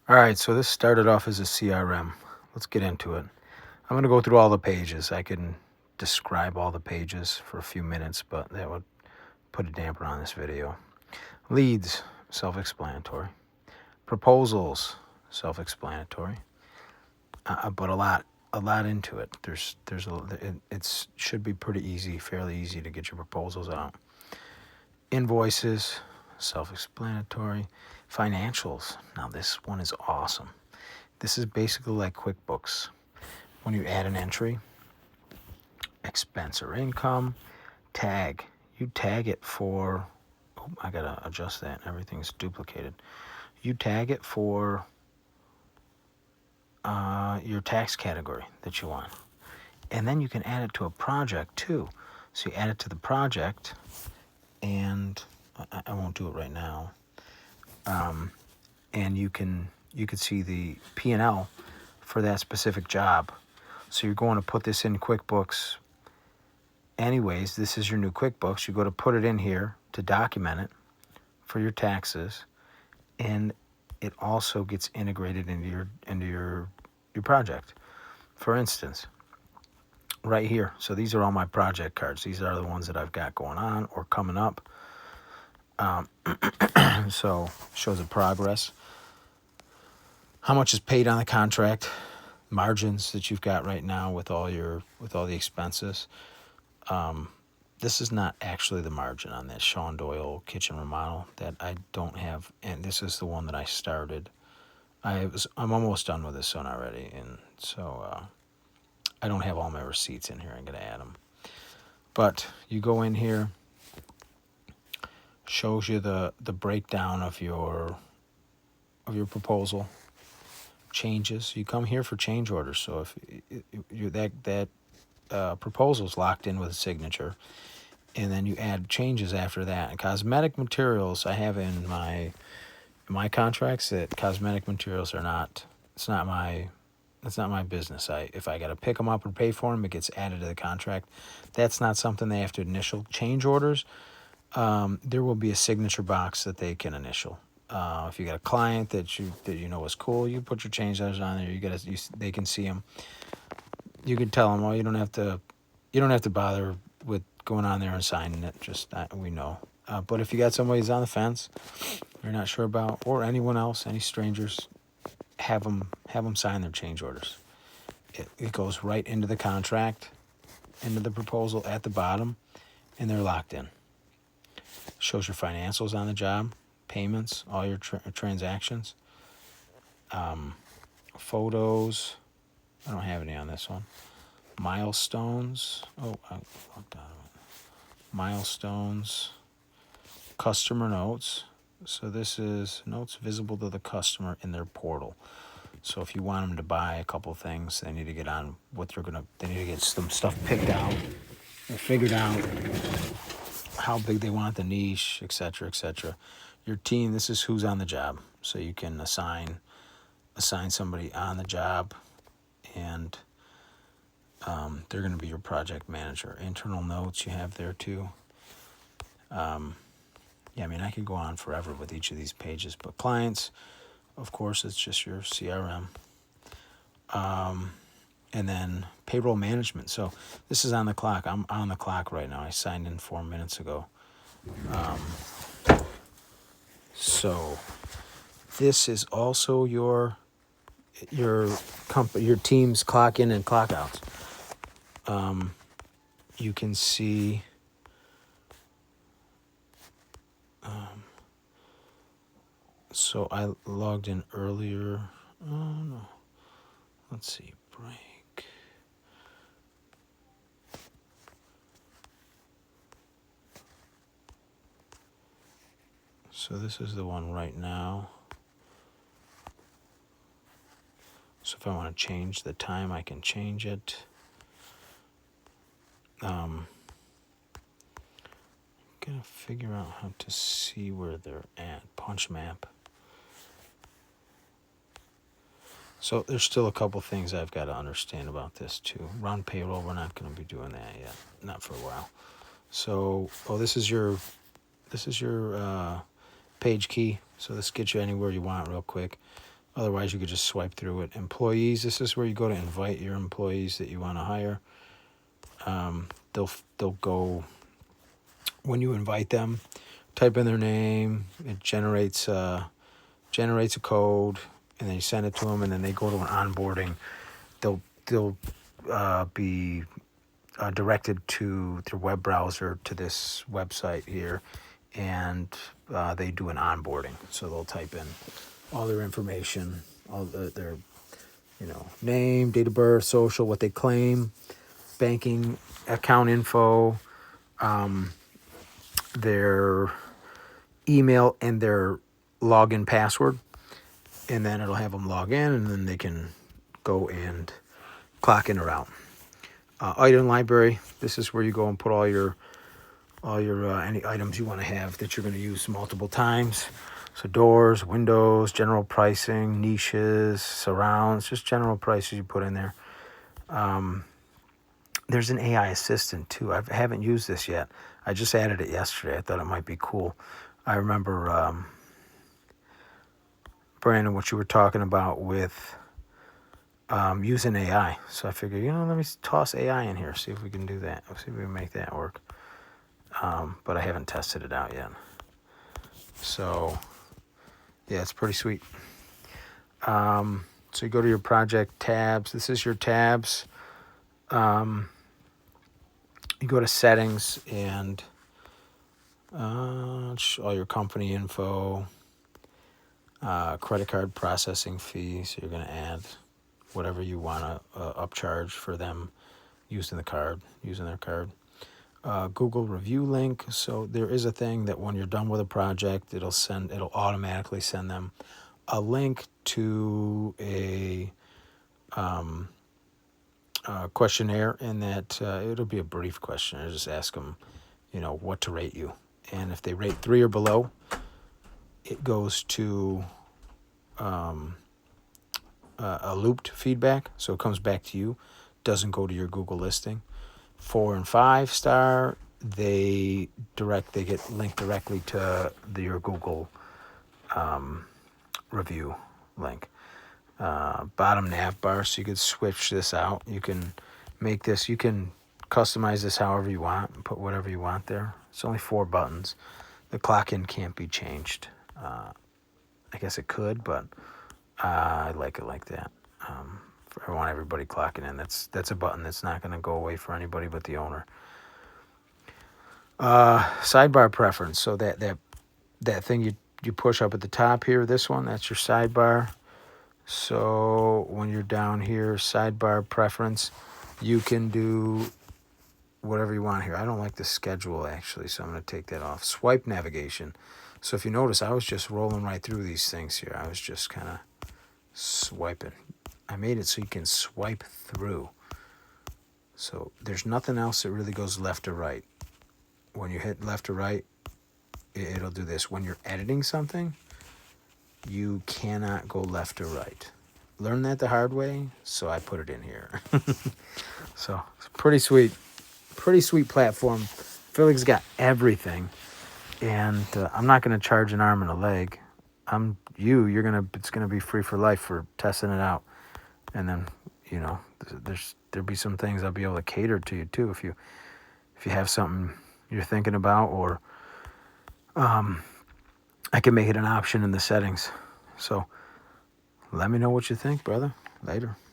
All right, so this started off as a CRM. Let's get into it. I'm going to go through all the pages. I can describe all the pages for a few minutes, but that would put a damper on this video. Leads, self-explanatory. Proposals, self-explanatory. But a lot into it. It should be pretty easy, fairly easy to get your proposals out. Invoices, self-explanatory. Financials. Now this one is awesome. This is basically like QuickBooks. When you add an entry, expense or income, tag. You tag it for, oh, I gotta adjust that. Everything's duplicated. You tag it for your tax category that you want. And then you can add it to a project too. So you add it to the project, and I won't do it right now. And you can see the P&L for that specific job. So you're going to put this in QuickBooks anyways. This is your new QuickBooks. You go to put it in here to document it for your taxes, and it also gets integrated into your project. For instance, right here. So these are all my project cards. These are the ones that I've got going on or coming up. So shows the progress. How much is paid on the contract? Margins that you've got right now with all the expenses. This is not actually the margin on this Sean Doyle kitchen remodel that I don't have, and this is the one that I started. I'm almost done with this one already, and so I don't have all my receipts in here. I'm gonna add them, but you go in here, shows you the breakdown of your proposal, changes. You come here for change orders. So if that proposal's locked in with a signature, and then you add changes after that. And cosmetic materials, I have in my contracts that cosmetic materials are not. It's not my business. If I got to pick them up or pay for them, it gets added to the contract. That's not something they have to initial. Change orders, there will be a signature box that they can initial. If you got a client that you know is cool, you put your change orders on there. They can see them. You can tell them, you don't have to bother with going on there and signing it. Just we know. But if you got somebody who's on the fence, you're not sure about, or anyone else, any strangers, have them sign their change orders. It goes right into the contract, into the proposal at the bottom, and they're locked in. Shows your financials on the job, payments, all your transactions, photos. I don't have any on this one. Milestones. Oh, I looked out of it. Milestones. Customer notes. So this is notes visible to the customer in their portal. So if you want them to buy a couple things, they need to get on what they need to get some stuff picked out or figured out, how big they want the niche, etc., etc. Your team, this is who's on the job. So you can assign somebody on the job, and they're going to be your project manager. Internal notes you have there too. I mean, I could go on forever with each of these pages, but clients, of course, it's just your CRM. And then payroll management. So this is on the clock. I'm on the clock right now. I signed in 4 minutes ago. So this is also your team's clock in and clock outs. You can see so I logged in earlier. Oh no. Let's see, break. So this is the one right now. So if I want to change the time, I can change it. Gonna figure out how to see where they're at. Punch map. So there's still a couple things I've got to understand about this too. Run payroll, we're not going to be doing that yet, not for a while. So, this is your page key. So this gets you anywhere you want real quick. Otherwise, you could just swipe through it. Employees, this is where you go to invite your employees that you want to hire. They'll go, when you invite them, type in their name. It generates a code, and then you send it to them, and then they go to an onboarding. They'll be directed to their web browser to this website here, and they do an onboarding. So they'll type in all their information, all their name, date of birth, social, what they claim, banking account info, their email, and their login password. And then it'll have them log in, and then they can go and clock in or out. Item library. This is where you go and put all your any items you want to have that you're going to use multiple times. So doors, windows, general pricing, niches, surrounds, just general prices you put in there. There's an AI assistant too. I haven't used this yet. I just added it yesterday. I thought it might be cool. I remember, Brandon, what you were talking about with using AI. So I figured, let me toss AI in here, see if we can do that. See if we can make that work. But I haven't tested it out yet. So, yeah, it's pretty sweet. So you go to your project tabs. This is your tabs. You go to settings and all your company info, credit card processing fee. So you're going to add whatever you want to upcharge for them using their card. Google review link. So there is a thing that when you're done with a project, it'll automatically send them a link to a questionnaire, and that it'll be a brief questionnaire. Just ask them, what to rate you, and if they rate 3 or below, it goes to a looped feedback, so it comes back to you. Doesn't go to your Google listing. 4 and 5 star, they get linked directly to your Google review link. Bottom nav bar, so you could switch this out. You can make this, you can customize this however you want and put whatever you want there. It's only 4 buttons. The clock in can't be changed. I guess it could, but I like it like that. I want everybody clocking in. That's a button that's not going to go away for anybody but the owner. Sidebar preference. So that thing you push up at the top here, this one, that's your sidebar. So when you're down here, sidebar preference, you can do whatever you want here. I don't like the schedule, actually, so I'm going to take that off. Swipe navigation. So if you notice, I was just rolling right through these things here. I was just kind of swiping. I made it so you can swipe through. So there's nothing else that really goes left or right. When you hit left or right, it'll do this. When you're editing something, you cannot go left or right. Learn that the hard way, so I put it in here. So it's pretty sweet platform. I feel like it's got everything, and I'm not going to charge an arm and a leg. It's gonna be free for life for testing it out, and then there'll be some things I'll be able to cater to you too if you have something you're thinking about, or I can make it an option in the settings. So let me know what you think, brother. Later.